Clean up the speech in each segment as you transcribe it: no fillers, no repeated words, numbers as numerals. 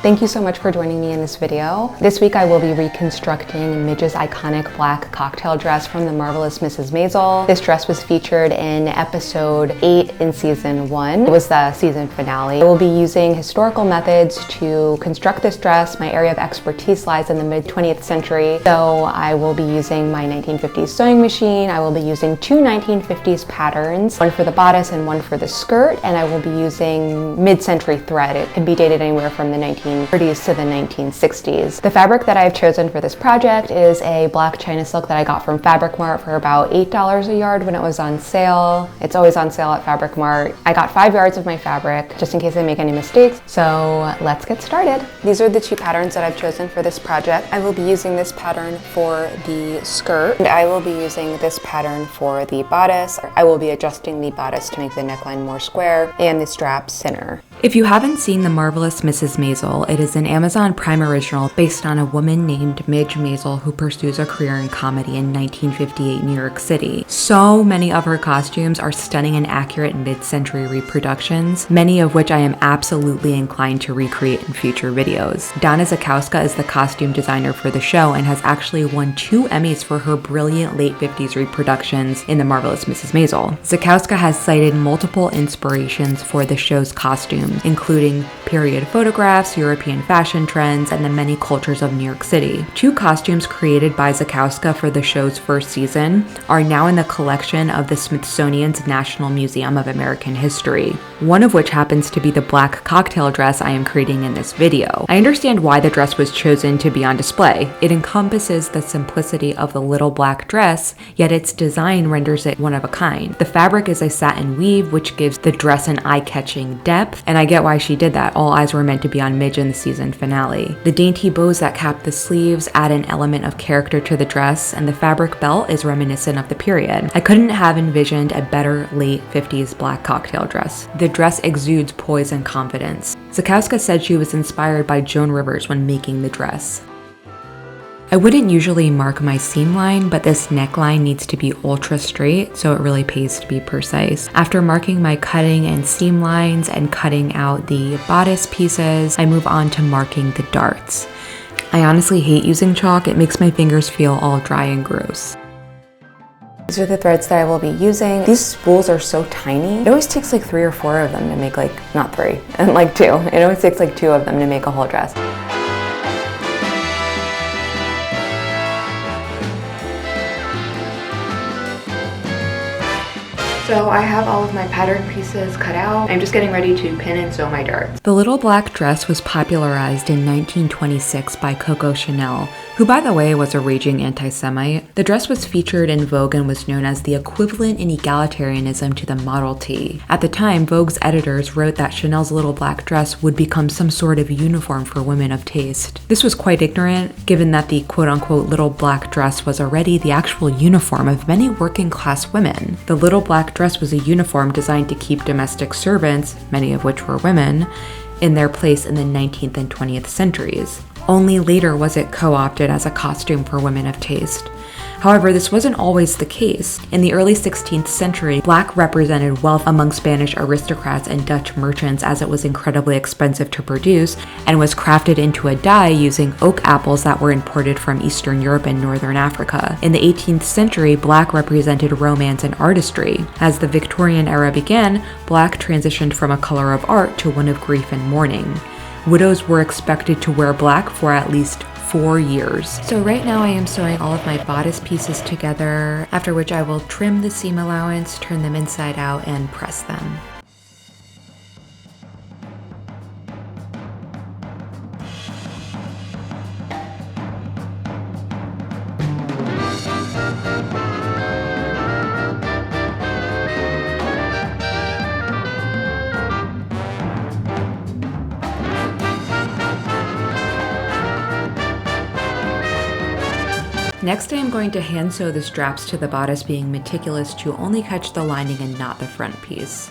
Thank you so much for joining me in this video. This week I will be reconstructing Midge's iconic black cocktail dress from The Marvelous Mrs. Maisel. This dress was featured in episode 8 in season 1. It was the season finale. I will be using historical methods to construct this dress. My area of expertise lies in the mid-20th century, so I will be using my 1950s sewing machine. I will be using two 1950s patterns, one for the bodice and one for the skirt, and I will be using mid-century thread. It can be dated anywhere from the 1930s to the 1960s. The fabric that I've chosen for this project is a black China silk that I got from Fabric Mart for about $8 a yard when it was on sale. It's always on sale at Fabric Mart. I got 5 yards of my fabric just in case I make any mistakes. So let's get started. These are the two patterns that I've chosen for this project. I will be using this pattern for the skirt, and I will be using this pattern for the bodice. I will be adjusting the bodice to make the neckline more square and the straps thinner. If you haven't seen The Marvelous Mrs. Maisel, it is an Amazon Prime original based on a woman named Midge Maisel who pursues a career in comedy in 1958 New York City. So many of her costumes are stunning and accurate mid-century reproductions, many of which I am absolutely inclined to recreate in future videos. Zakowska is the costume designer for the show and has actually won 2 Emmys for her brilliant late 50s reproductions in The Marvelous Mrs. Maisel. Zakowska has cited multiple inspirations for the show's costumes, including period photographs, European fashion trends, and the many cultures of New York City. 2 costumes created by Zakowska for the show's first season are now in the collection of the Smithsonian's National Museum of American History, one of which happens to be the black cocktail dress I am creating in this video. I understand why the dress was chosen to be on display. It encompasses the simplicity of the little black dress, yet its design renders it one of a kind. The fabric is a satin weave, which gives the dress an eye-catching depth, and I get why she did that. All eyes were meant to be on Midge in the season finale. The dainty bows that cap the sleeves add an element of character to the dress, and the fabric belt is reminiscent of the period. I couldn't have envisioned a better late 50s black cocktail dress. The dress exudes poise and confidence. Zakowska said she was inspired by Joan Rivers when making the dress. I wouldn't usually mark my seam line, but this neckline needs to be ultra straight, so it really pays to be precise. After marking my cutting and seam lines and cutting out the bodice pieces, I move on to marking the darts. I honestly hate using chalk. It makes my fingers feel all dry and gross. These are the threads that I will be using. These spools are so tiny. It always takes like 3 or 4 of them to make not 3, and like 2. It always takes like 2 of them to make a whole dress. So I have all of my pattern pieces cut out. I'm just getting ready to pin and sew my darts. The little black dress was popularized in 1926 by Coco Chanel, who by the way was a raging anti-Semite. The dress was featured in Vogue and was known as the equivalent in egalitarianism to the Model T. At the time, Vogue's editors wrote that Chanel's little black dress would become some sort of uniform for women of taste. This was quite ignorant, given that the quote-unquote little black dress was already the actual uniform of many working-class women. The little black dress was a uniform designed to keep domestic servants, many of which were women, in their place in the 19th and 20th centuries. Only later was it co-opted as a costume for women of taste. However, this wasn't always the case. In the early 16th century, black represented wealth among Spanish aristocrats and Dutch merchants, as it was incredibly expensive to produce and was crafted into a dye using oak apples that were imported from Eastern Europe and Northern Africa. In the 18th century, black represented romance and artistry. As the Victorian era began, black transitioned from a color of art to one of grief and mourning. Widows were expected to wear black for at least 4 years. So right now I am sewing all of my bodice pieces together, after which I will trim the seam allowance, turn them inside out, and press them. Next, I am going to hand sew the straps to the bodice, being meticulous to only catch the lining and not the front piece.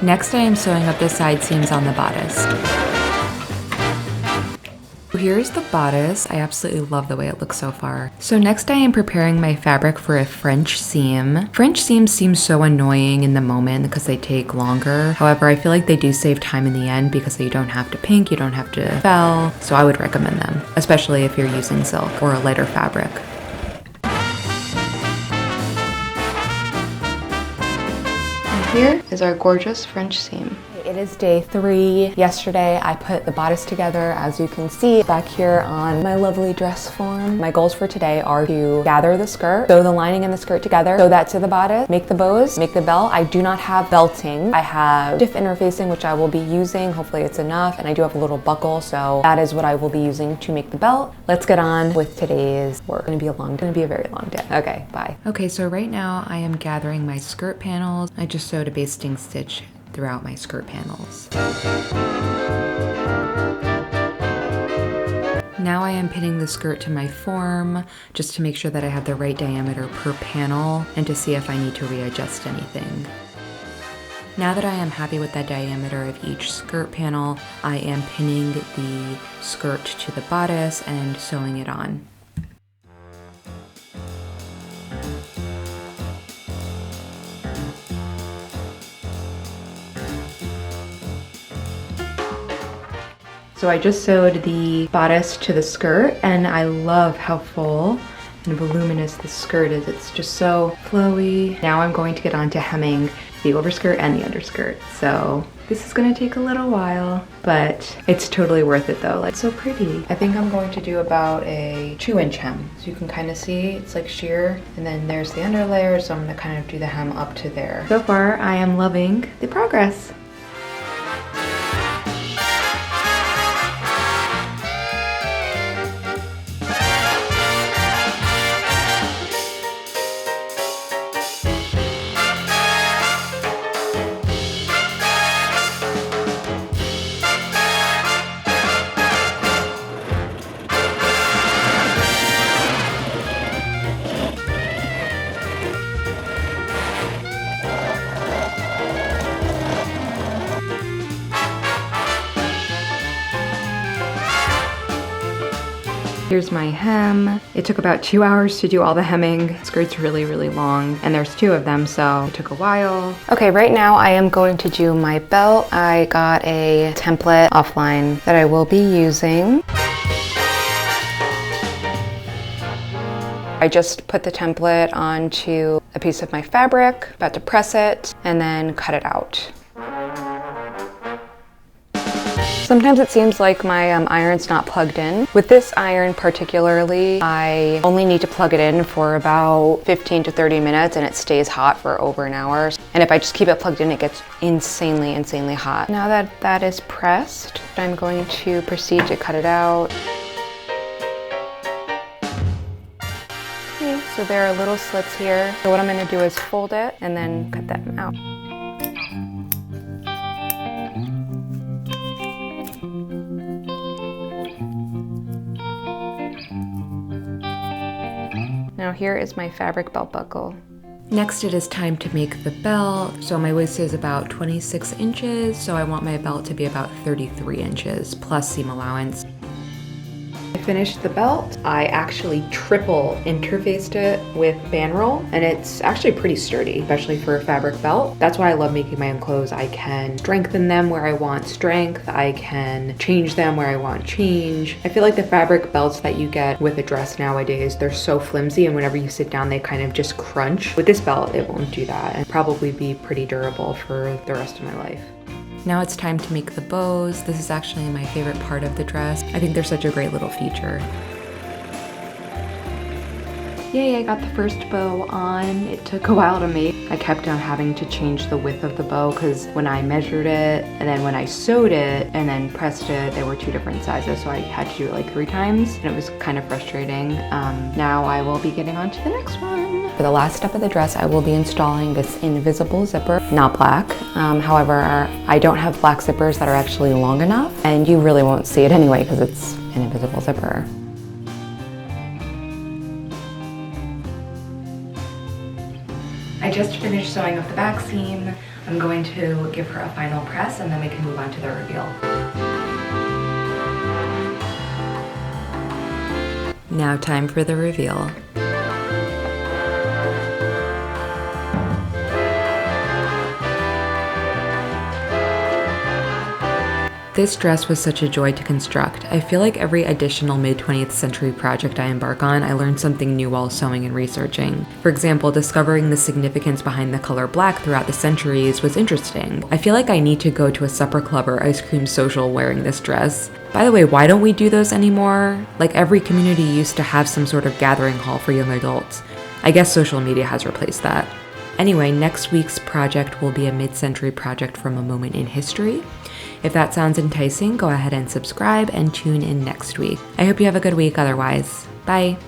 Next, I am sewing up the side seams on the bodice. Here's the bodice. I absolutely love the way it looks so far. So next I am preparing my fabric for a French seam. French seams seem so annoying in the moment because they take longer. However, I feel like they do save time in the end because you don't have to pink, you don't have to fell. So I would recommend them, especially if you're using silk or a lighter fabric. And here is our gorgeous French seam. It is day 3. Yesterday I put the bodice together, as you can see back here on my lovely dress form. My goals for today are to gather the skirt, sew the lining and the skirt together, sew that to the bodice, make the bows, make the belt. I do not have belting. I have stiff interfacing, which I will be using. Hopefully it's enough. And I do have a little buckle, so that is what I will be using to make the belt. Let's get on with today's work. It's gonna be a very long day. Okay, bye. Okay, so right now I am gathering my skirt panels. I just sewed a basting stitch throughout my skirt panels. Now I am pinning the skirt to my form just to make sure that I have the right diameter per panel and to see if I need to readjust anything. Now that I am happy with the diameter of each skirt panel, I am pinning the skirt to the bodice and sewing it on. So I just sewed the bodice to the skirt, and I love how full and voluminous the skirt is. It's just so flowy. Now I'm going to get on to hemming the overskirt and the underskirt. So this is gonna take a little while, but it's totally worth it though. It's so pretty. I think I'm going to do about a 2-inch hem. So you can kind of see it's like sheer, and then there's the under layer, so I'm gonna kind of do the hem up to there. So far, I am loving the progress. Here's my hem. It took about 2 hours to do all the hemming. The skirt's really, really long, and there's 2 of them, so it took a while. Okay, right now I am going to do my belt. I got a template offline that I will be using. I just put the template onto a piece of my fabric, about to press it, and then cut it out. Sometimes it seems like my iron's not plugged in. With this iron particularly, I only need to plug it in for about 15 to 30 minutes and it stays hot for over an hour. And if I just keep it plugged in, it gets insanely, insanely hot. Now that that is pressed, I'm going to proceed to cut it out. Okay, so there are little slits here. So what I'm gonna do is fold it and then cut them out. Now here is my fabric belt buckle. Next it is time to make the belt. So my waist is about 26 inches, so I want my belt to be about 33 inches plus seam allowance. I finished the belt. I actually triple interfaced it with band roll, and it's actually pretty sturdy, especially for a fabric belt. That's why I love making my own clothes. I can strengthen them where I want strength. I can change them where I want change. I feel like the fabric belts that you get with a dress nowadays, they're so flimsy, and whenever you sit down, they kind of just crunch. With this belt, it won't do that, and probably be pretty durable for the rest of my life. Now it's time to make the bows. This is actually my favorite part of the dress. I think they're such a great little feature. Yay, I got the first bow on. It took a while to make. I kept on having to change the width of the bow because when I measured it and then when I sewed it and then pressed it, they were 2 different sizes, so I had to do it like 3 times, and it was kind of frustrating. Now I will be getting on to the next one. For the last step of the dress, I will be installing this invisible zipper, not black. However, I don't have black zippers that are actually long enough, and you really won't see it anyway because it's an invisible zipper. I just finished sewing up the back seam. I'm going to give her a final press and then we can move on to the reveal. Now time for the reveal. This dress was such a joy to construct. I feel like every additional mid-20th century project I embark on, I learn something new while sewing and researching. For example, discovering the significance behind the color black throughout the centuries was interesting. I feel like I need to go to a supper club or ice cream social wearing this dress. By the way, why don't we do those anymore? Like every community used to have some sort of gathering hall for young adults. I guess social media has replaced that. Anyway, next week's project will be a mid-century project from a moment in history. If that sounds enticing, go ahead and subscribe and tune in next week. I hope you have a good week otherwise. Bye.